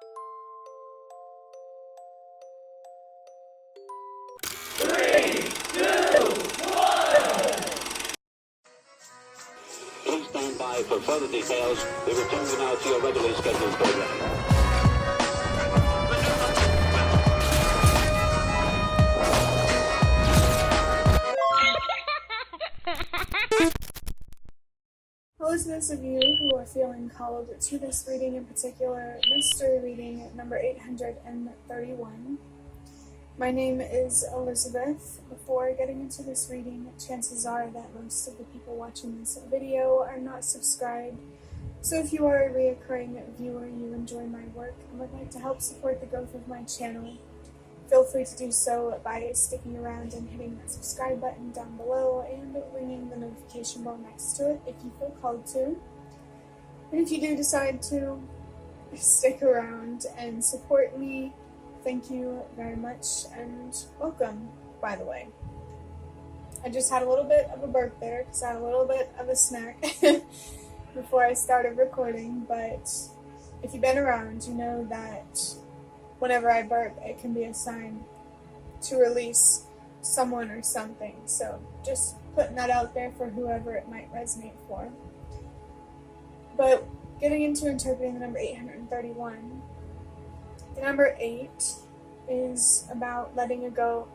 Please stand by for further details. We return you now to your regularly scheduled program. Hello to those of you who are feeling called to this reading, in particular, mystery reading number 831. My name is Elizabeth. Before getting into this reading, chances are that most of the people watching this video are not subscribed. So if you are a reoccurring viewer, you enjoy my work, and would like to help support the growth of my channel, feel free to do so by sticking around and hitting that subscribe button down below and ringing the notification bell next to it if you feel called to. And if you do decide to stick around and support me, thank you very much and welcome, by the way. I just had a little bit of a burp there because I had a little bit of a snack before I started recording, but if you've been around, you know that whenever I burp, it can be a sign to release someone or something. So just putting that out there for whoever it might resonate for. But getting into interpreting the number 831, the number 8 is about letting go.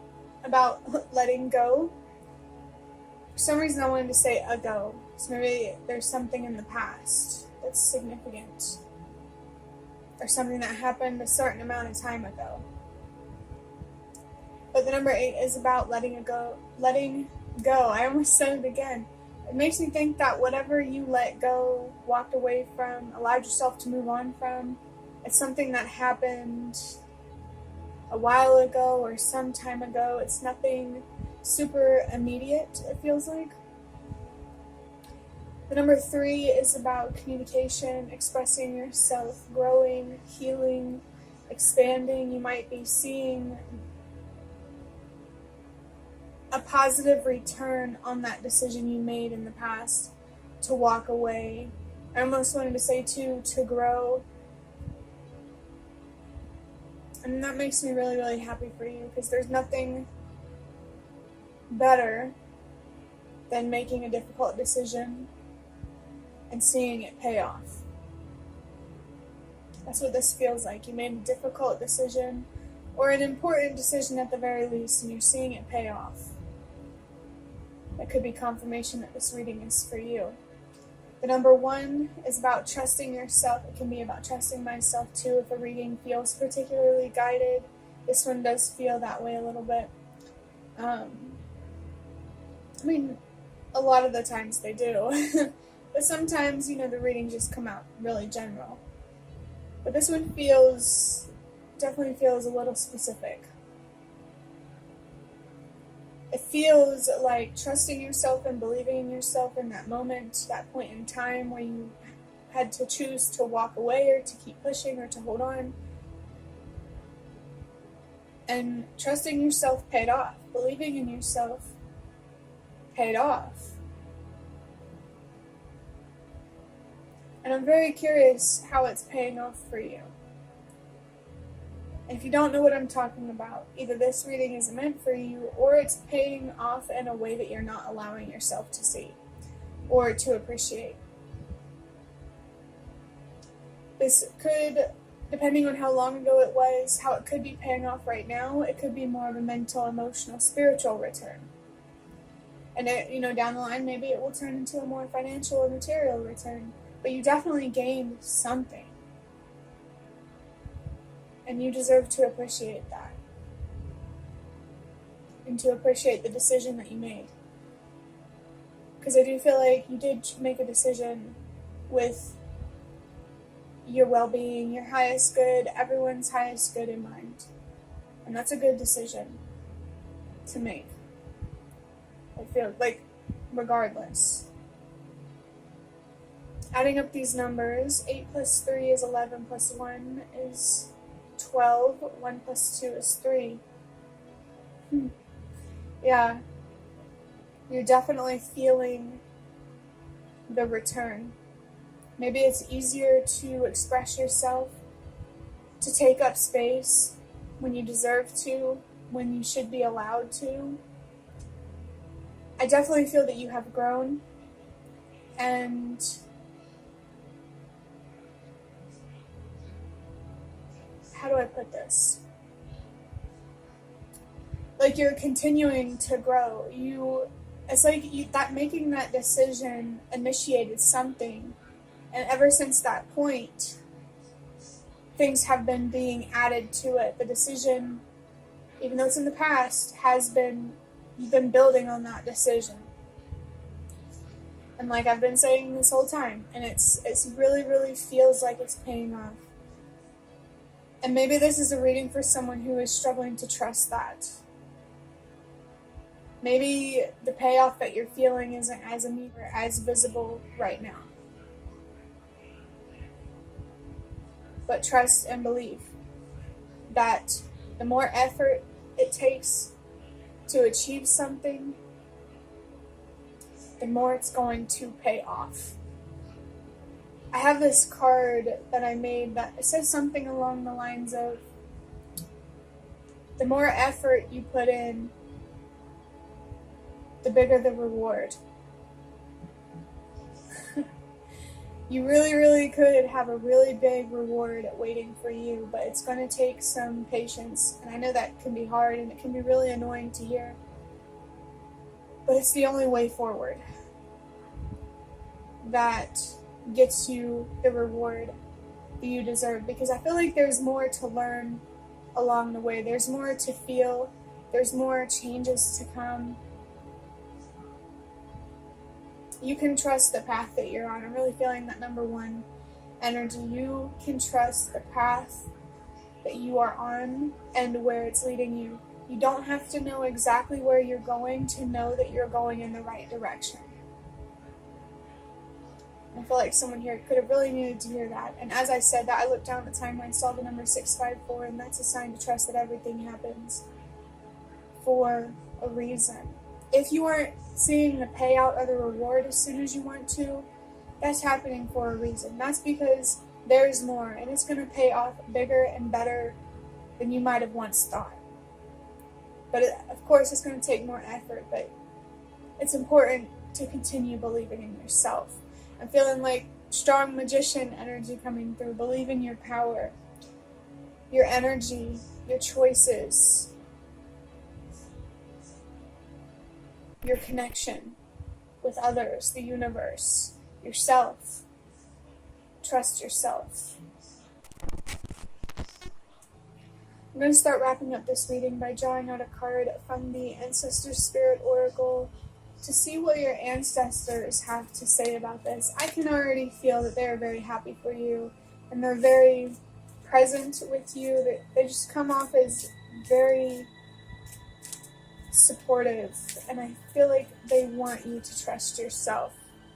For some reason I wanted to say ago. So maybe there's something in the past that's significant, or something that happened a certain amount of time ago. But the number 8 is about letting go. I almost said it again. It makes me think that whatever you let go, walked away from, allowed yourself to move on from, it's something that happened a while ago or some time ago. It's nothing super immediate, it feels like. The number 3 is about communication, expressing yourself, growing, healing, expanding. You might be seeing a positive return on that decision you made in the past to walk away. I almost wanted to say to grow. And that makes me really, really happy for you, because there's nothing better than making a difficult decision and seeing it pay off. That's what this feels like. You made a difficult decision, or an important decision at the very least, and you're seeing it pay off. That could be confirmation that this reading is for you. The number 1 is about trusting yourself. It can be about trusting myself too if a reading feels particularly guided. This one does feel that way a little bit. I mean, a lot of the times they do. But sometimes, the readings just come out really general. But this one definitely feels a little specific. It feels like trusting yourself and believing in yourself in that moment, that point in time where you had to choose to walk away or to keep pushing or to hold on. And trusting yourself paid off. Believing in yourself paid off. And I'm very curious how it's paying off for you. And if you don't know what I'm talking about, either this reading is meant for you, or it's paying off in a way that you're not allowing yourself to see or to appreciate. This could, depending on how long ago it was, how it could be paying off right now, it could be more of a mental, emotional, spiritual return. And down the line, maybe it will turn into a more financial or material return. But you definitely gained something. And you deserve to appreciate that. And to appreciate the decision that you made. Because I do feel like you did make a decision with your well-being, your highest good, everyone's highest good in mind. And that's a good decision to make. I feel like, regardless. Adding up these numbers, 8 plus 3 is 11, plus 1 is 12, 1 plus 2 is 3. Yeah, you're definitely feeling the return. Maybe it's easier to express yourself to take up space when you deserve to, when you should be allowed to. I definitely feel that you have grown, and how do I put this? Like, you're continuing to grow. It's like that making that decision initiated something, and ever since that point, things have been being added to it. The decision, even though it's in the past, you've been building on that decision. And like I've been saying this whole time, and it's really, really feels like it's paying off. And maybe this is a reading for someone who is struggling to trust that. Maybe the payoff that you're feeling isn't as immediate or as visible right now. But trust and believe that the more effort it takes to achieve something, the more it's going to pay off. I have this card that I made that it says something along the lines of, the more effort you put in, the bigger the reward. You really, really could have a really big reward waiting for you, but it's going to take some patience. And I know that can be hard and it can be really annoying to hear, but it's the only way forward that gets you the reward that you deserve. Because I feel like there's more to learn along the way. There's more to feel. There's more changes to come. You can trust the path that you're on. I'm really feeling that number one energy. You can trust the path that you are on and where it's leading you. You don't have to know exactly where you're going to know that you're going in the right direction. I feel like someone here could have really needed to hear that. And as I said that, I looked down the timeline, saw the number 654, and that's a sign to trust that everything happens for a reason. If you aren't seeing the payout or the reward as soon as you want to, that's happening for a reason. That's because there's more, and it's going to pay off bigger and better than you might have once thought. But of course, it's going to take more effort, but it's important to continue believing in yourself. I'm feeling like strong magician energy coming through. Believe in your power, your energy, your choices, your connection with others, the universe, yourself. Trust yourself. I'm going to start wrapping up this reading by drawing out a card from the Ancestor Spirit Oracle to see what your ancestors have to say about this. I can already feel that they're very happy for you, and they're very present with you. They just come off as very supportive, and I feel like they want you to trust yourself.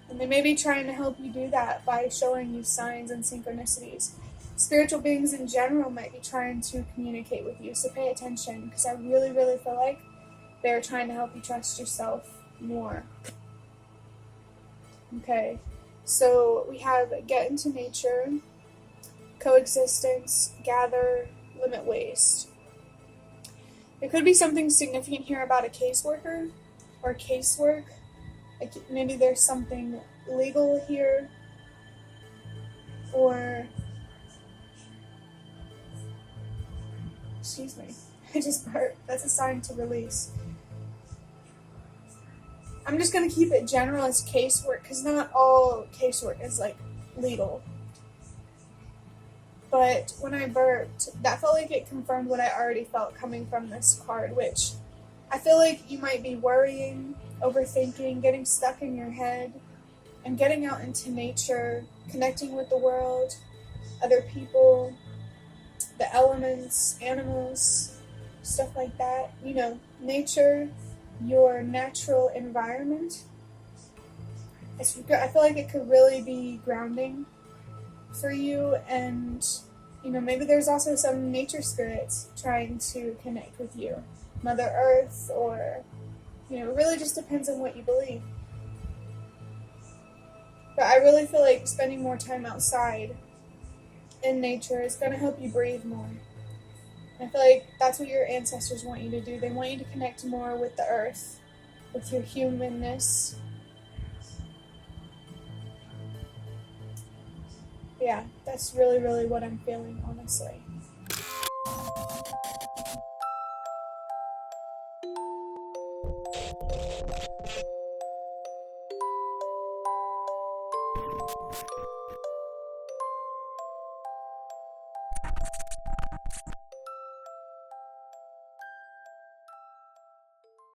And they may be trying to help you do that by showing you signs and synchronicities. Spiritual beings in general might be trying to communicate with you, so pay attention, because I really, really feel like they're trying to help you trust yourself more. Okay, so we have get into nature, coexistence, gather, limit waste. There could be something significant here about a caseworker or casework. Like maybe there's something legal here, or excuse me, I just burped. That's a sign to release. I'm just going to keep it general as casework, because not all casework is like legal. But when I burped, that felt like it confirmed what I already felt coming from this card, which I feel like you might be worrying, overthinking, getting stuck in your head, and getting out into nature, connecting with the world, other people, the elements, animals, stuff like that. You know, nature, your natural environment. I feel like it could really be grounding for you, and you know, maybe there's also some nature spirits trying to connect with you, Mother Earth, or you know, it really just depends on what you believe. But I really feel like spending more time outside in nature is going to help you breathe more. I feel like that's what your ancestors want you to do. They want you to connect more with the earth, with your humanness. Yeah, that's really, really what I'm feeling, honestly.